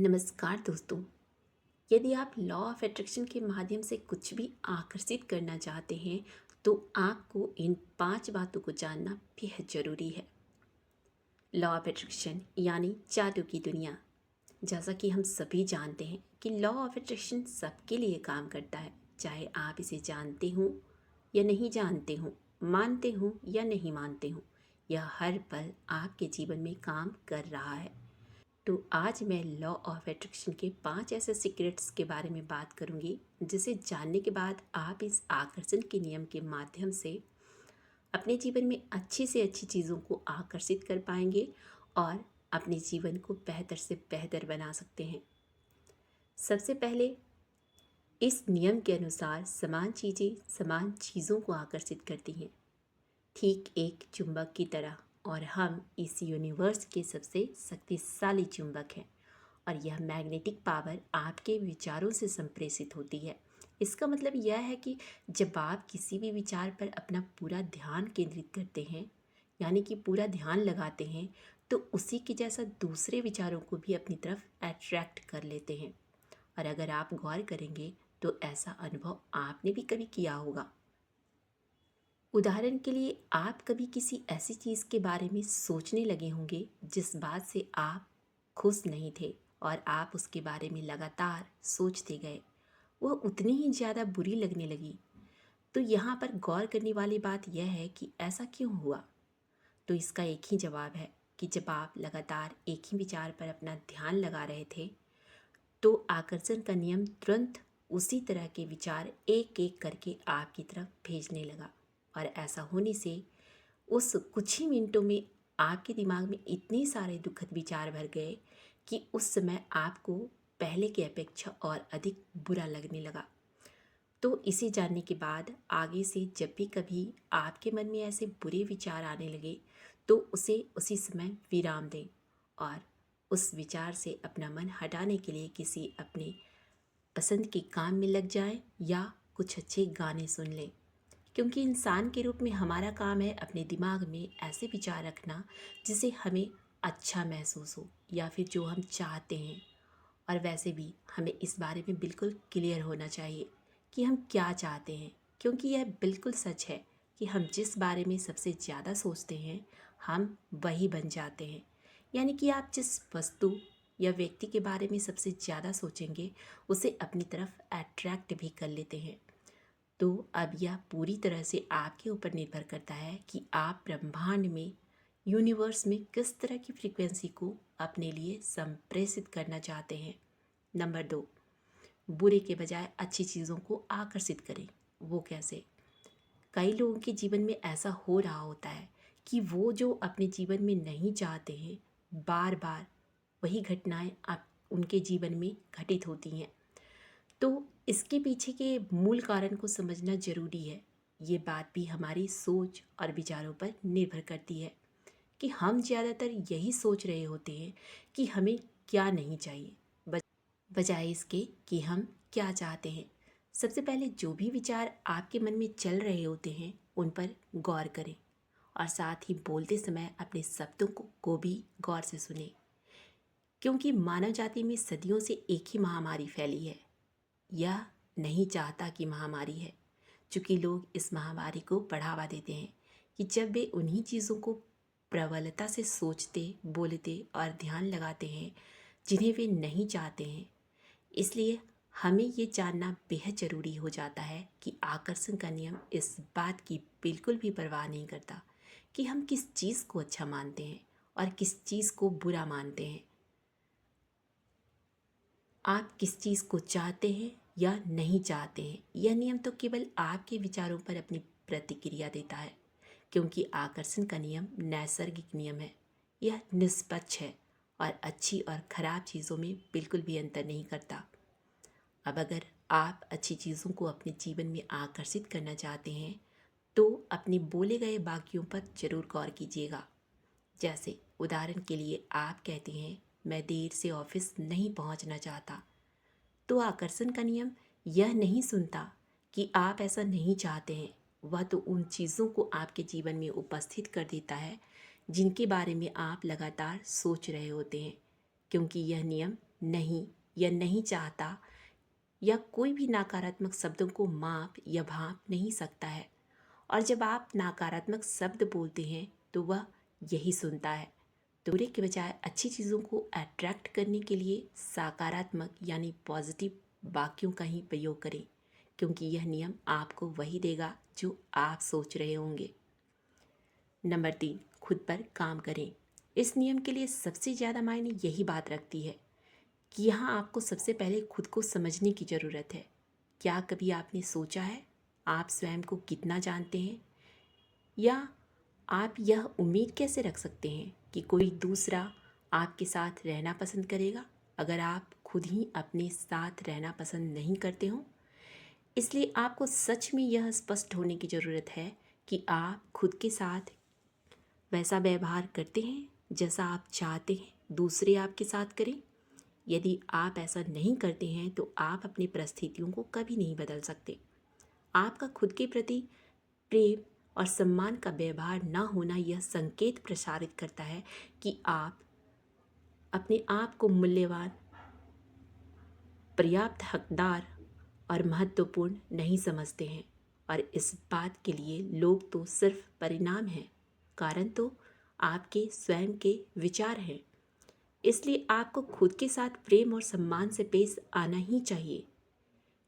नमस्कार दोस्तों। यदि आप लॉ ऑफ अट्रैक्शन के माध्यम से कुछ भी आकर्षित करना चाहते हैं तो आपको इन 5 बातों को जानना बेहद ज़रूरी है। लॉ ऑफ अट्रैक्शन यानी जादू की दुनिया। जैसा कि हम सभी जानते हैं कि लॉ ऑफ अट्रैक्शन सबके लिए काम करता है, चाहे आप इसे जानते हो या नहीं जानते हो, मानते हो या नहीं मानते हो। यह हर पल आपके जीवन में काम कर रहा है। तो आज मैं लॉ ऑफ अट्रैक्शन के 5 ऐसे सीक्रेट्स के बारे में बात करूंगी जिसे जानने के बाद आप इस आकर्षण के नियम के माध्यम से अपने जीवन में अच्छी से अच्छी चीज़ों को आकर्षित कर पाएंगे और अपने जीवन को बेहतर से बेहतर बना सकते हैं। सबसे पहले, इस नियम के अनुसार समान चीज़ें समान चीज़ों को आकर्षित करती हैं, ठीक एक चुंबक की तरह। और हम इस यूनिवर्स के सबसे शक्तिशाली चुंबक हैं और यह मैग्नेटिक पावर आपके विचारों से संप्रेषित होती है। इसका मतलब यह है कि जब आप किसी भी विचार पर अपना पूरा ध्यान केंद्रित करते हैं, यानी कि पूरा ध्यान लगाते हैं, तो उसी के जैसा दूसरे विचारों को भी अपनी तरफ अट्रैक्ट कर लेते हैं। और अगर आप गौर करेंगे तो ऐसा अनुभव आपने भी कभी किया होगा। उदाहरण के लिए, आप कभी किसी ऐसी चीज़ के बारे में सोचने लगे होंगे जिस बात से आप खुश नहीं थे और आप उसके बारे में लगातार सोचते गए, वह उतनी ही ज़्यादा बुरी लगने लगी। तो यहाँ पर गौर करने वाली बात यह है कि ऐसा क्यों हुआ। तो इसका एक ही जवाब है कि जब आप लगातार एक ही विचार पर अपना ध्यान लगा रहे थे तो आकर्षण का नियम तुरंत उसी तरह के विचार एक एक करके आपकी तरफ भेजने लगा। और ऐसा होने से उस कुछ ही मिनटों में आपके दिमाग में इतने सारे दुखद विचार भर गए कि उस समय आपको पहले की अपेक्षा और अधिक बुरा लगने लगा। तो इसे जानने के बाद आगे से जब भी कभी आपके मन में ऐसे बुरे विचार आने लगे तो उसे उसी समय विराम दें और उस विचार से अपना मन हटाने के लिए किसी अपने पसंद के काम में लग जाएं या कुछ अच्छे गाने सुन लें। क्योंकि इंसान के रूप में हमारा काम है अपने दिमाग में ऐसे विचार रखना जिसे हमें अच्छा महसूस हो या फिर जो हम चाहते हैं। और वैसे भी हमें इस बारे में बिल्कुल क्लियर होना चाहिए कि हम क्या चाहते हैं, क्योंकि यह बिल्कुल सच है कि हम जिस बारे में सबसे ज़्यादा सोचते हैं हम वही बन जाते हैं। यानी कि आप जिस वस्तु या व्यक्ति के बारे में सबसे ज़्यादा सोचेंगे उसे अपनी तरफ अट्रैक्ट भी कर लेते हैं। तो अब यह पूरी तरह से आपके ऊपर निर्भर करता है कि आप ब्रह्मांड में, यूनिवर्स में किस तरह की फ्रीक्वेंसी को अपने लिए संप्रेषित करना चाहते हैं। नंबर 2, बुरे के बजाय अच्छी चीज़ों को आकर्षित करें। वो कैसे? कई लोगों के जीवन में ऐसा हो रहा होता है कि वो जो अपने जीवन में नहीं चाहते हैं, बार बार वही घटनाएं आप उनके जीवन में घटित होती हैं। तो इसके पीछे के मूल कारण को समझना जरूरी है। ये बात भी हमारी सोच और विचारों पर निर्भर करती है कि हम ज़्यादातर यही सोच रहे होते हैं कि हमें क्या नहीं चाहिए, बजाय इसके कि हम क्या चाहते हैं। सबसे पहले जो भी विचार आपके मन में चल रहे होते हैं उन पर गौर करें और साथ ही बोलते समय अपने शब्दों को भी गौर से सुनें। क्योंकि मानव जाति में सदियों से एक ही महामारी फैली है। यह नहीं चाहता कि महामारी है, चूँकि लोग इस महामारी को बढ़ावा देते हैं कि जब वे उन्हीं चीज़ों को प्रबलता से सोचते, बोलते और ध्यान लगाते हैं जिन्हें वे नहीं चाहते हैं। इसलिए हमें ये जानना बेहद ज़रूरी हो जाता है कि आकर्षण का नियम इस बात की बिल्कुल भी परवाह नहीं करता कि हम किस चीज़ को अच्छा मानते हैं और किस चीज़ को बुरा मानते हैं। आप किस चीज़ को चाहते हैं या नहीं चाहते हैं, यह नियम तो केवल आपके विचारों पर अपनी प्रतिक्रिया देता है। क्योंकि आकर्षण का नियम नैसर्गिक नियम है, यह निष्पक्ष है और अच्छी और खराब चीज़ों में बिल्कुल भी अंतर नहीं करता। अब अगर आप अच्छी चीज़ों को अपने जीवन में आकर्षित करना चाहते हैं तो अपने बोले गए वाक्यों पर जरूर गौर कीजिएगा। जैसे उदाहरण के लिए आप कहते हैं, मैं देर से ऑफिस नहीं पहुंचना चाहता। तो आकर्षण का नियम यह नहीं सुनता कि आप ऐसा नहीं चाहते हैं, वह तो उन चीज़ों को आपके जीवन में उपस्थित कर देता है जिनके बारे में आप लगातार सोच रहे होते हैं। क्योंकि यह नियम नहीं या नहीं चाहता या कोई भी नकारात्मक शब्दों को माप या भांप नहीं सकता है। और जब आप नकारात्मक शब्द बोलते हैं तो वह यही सुनता है। तो बुरे के बजाय अच्छी चीज़ों को अट्रैक्ट करने के लिए सकारात्मक यानी पॉजिटिव वाक्यों का ही प्रयोग करें, क्योंकि यह नियम आपको वही देगा जो आप सोच रहे होंगे। नंबर 3, खुद पर काम करें। इस नियम के लिए सबसे ज़्यादा मायने यही बात रखती है कि यहाँ आपको सबसे पहले खुद को समझने की ज़रूरत है। क्या कभी आपने सोचा है आप स्वयं को कितना जानते हैं, या आप यह उम्मीद कैसे रख सकते हैं कि कोई दूसरा आपके साथ रहना पसंद करेगा अगर आप खुद ही अपने साथ रहना पसंद नहीं करते हो। इसलिए आपको सच में यह स्पष्ट होने की ज़रूरत है कि आप खुद के साथ वैसा व्यवहार करते हैं जैसा आप चाहते हैं दूसरे आपके साथ करें। यदि आप ऐसा नहीं करते हैं तो आप अपनी परिस्थितियों को कभी नहीं बदल सकते। आपका खुद के प्रति प्रेम और सम्मान का व्यवहार न होना यह संकेत प्रसारित करता है कि आप अपने आप को मूल्यवान, पर्याप्त, हकदार और महत्वपूर्ण नहीं समझते हैं। और इस बात के लिए लोग तो सिर्फ परिणाम हैं, कारण तो आपके स्वयं के विचार हैं। इसलिए आपको खुद के साथ प्रेम और सम्मान से पेश आना ही चाहिए।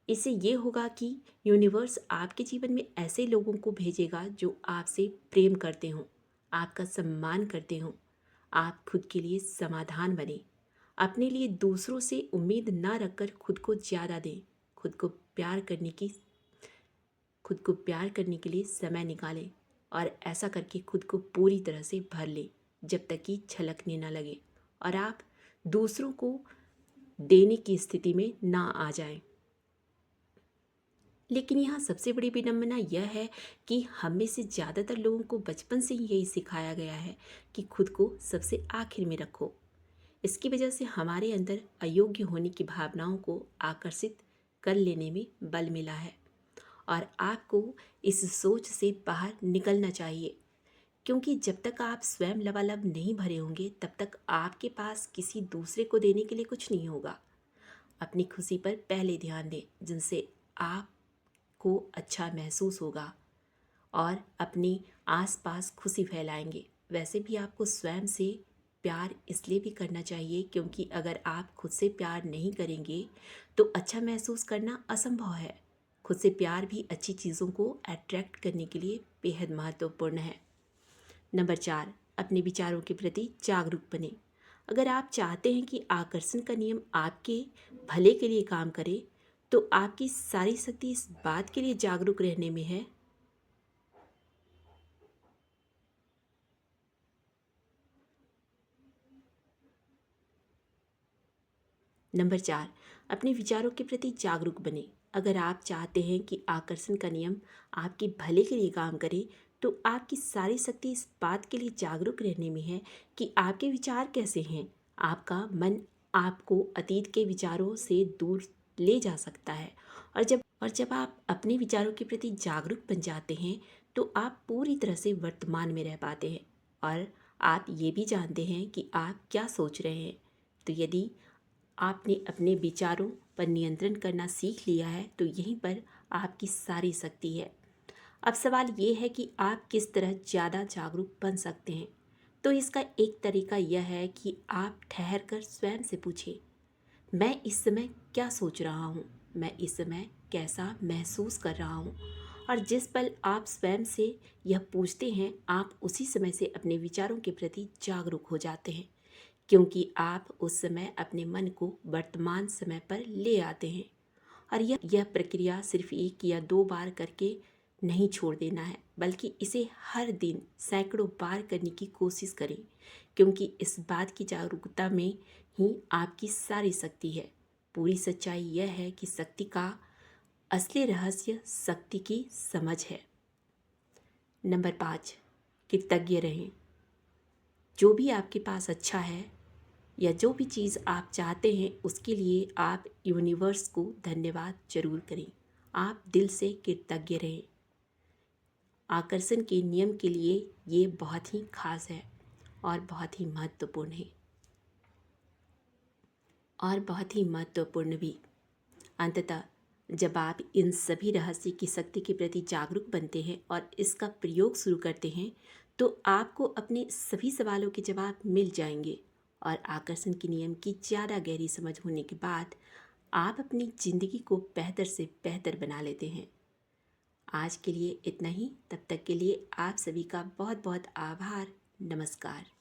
इससे ये होगा कि यूनिवर्स आपके जीवन में ऐसे लोगों को भेजेगा जो आपसे प्रेम करते हों, आपका सम्मान करते हों। आप खुद के लिए समाधान बने। अपने लिए दूसरों से उम्मीद ना रखकर खुद को ज़्यादा दें। खुद को प्यार करने के लिए समय निकालें और ऐसा करके खुद को पूरी तरह से भर लें जब तक कि छलकने ना लगे और आप दूसरों को देने की स्थिति में ना आ जाएं। लेकिन यहाँ सबसे बड़ी विडंबना यह है कि हम में से ज़्यादातर लोगों को बचपन से ही यही सिखाया गया है कि खुद को सबसे आखिर में रखो। इसकी वजह से हमारे अंदर अयोग्य होने की भावनाओं को आकर्षित कर लेने में बल मिला है। और आपको इस सोच से बाहर निकलना चाहिए, क्योंकि जब तक आप स्वयं लबालब नहीं भरे होंगे तब तक आपके पास किसी दूसरे को देने के लिए कुछ नहीं होगा। अपनी खुशी पर पहले ध्यान दें, जिनसे आपको अच्छा महसूस होगा और अपने आसपास खुशी फैलाएंगे। वैसे भी आपको स्वयं से प्यार इसलिए भी करना चाहिए क्योंकि अगर आप खुद से प्यार नहीं करेंगे तो अच्छा महसूस करना असंभव है। खुद से प्यार भी अच्छी चीज़ों को अट्रैक्ट करने के लिए बेहद महत्वपूर्ण है। नंबर 4, अपने विचारों के प्रति जागरूक बने। अगर आप चाहते हैं कि आकर्षण का नियम आपके भले के लिए काम करे तो आपकी सारी शक्ति इस बात के लिए जागरूक रहने में है। नंबर 4, अपने विचारों के प्रति जागरूक बने। अगर आप चाहते हैं कि आकर्षण का नियम आपके भले के लिए काम करे तो आपकी सारी शक्ति इस बात के लिए जागरूक रहने में है कि आपके विचार कैसे हैं। आपका मन आपको अतीत के विचारों से दूर ले जा सकता है और जब आप अपने विचारों के प्रति जागरूक बन जाते हैं तो आप पूरी तरह से वर्तमान में रह पाते हैं और आप ये भी जानते हैं कि आप क्या सोच रहे हैं। तो यदि आपने अपने विचारों पर नियंत्रण करना सीख लिया है तो यहीं पर आपकी सारी शक्ति है। अब सवाल ये है कि आप किस तरह ज़्यादा जागरूक बन सकते हैं। तो इसका एक तरीका यह है कि आप ठहर कर स्वयं से पूछें, मैं इस समय क्या सोच रहा हूँ, मैं इस समय कैसा महसूस कर रहा हूँ। और जिस पल आप स्वयं से यह पूछते हैं आप उसी समय से अपने विचारों के प्रति जागरूक हो जाते हैं, क्योंकि आप उस समय अपने मन को वर्तमान समय पर ले आते हैं। और यह प्रक्रिया सिर्फ 1 या 2 बार करके नहीं छोड़ देना है, बल्कि इसे हर दिन सैकड़ों बार करने की कोशिश करें, क्योंकि इस बात की जागरूकता में ही आपकी सारी शक्ति है। पूरी सच्चाई यह है कि शक्ति का असली रहस्य शक्ति की समझ है। नंबर 5, कृतज्ञ रहें। जो भी आपके पास अच्छा है या जो भी चीज़ आप चाहते हैं उसके लिए आप यूनिवर्स को धन्यवाद जरूर करें। आप दिल से कृतज्ञ रहें। आकर्षण के नियम के लिए ये बहुत ही खास है और बहुत ही महत्वपूर्ण है। और बहुत ही महत्वपूर्ण भी। अंततः जब आप इन सभी रहस्य की शक्ति के प्रति जागरूक बनते हैं और इसका प्रयोग शुरू करते हैं तो आपको अपने सभी सवालों के जवाब मिल जाएंगे और आकर्षण के नियम की ज़्यादा गहरी समझ होने के बाद आप अपनी ज़िंदगी को बेहतर से बेहतर बना लेते हैं। आज के लिए इतना ही। तब तक के लिए आप सभी का बहुत बहुत आभार। नमस्कार।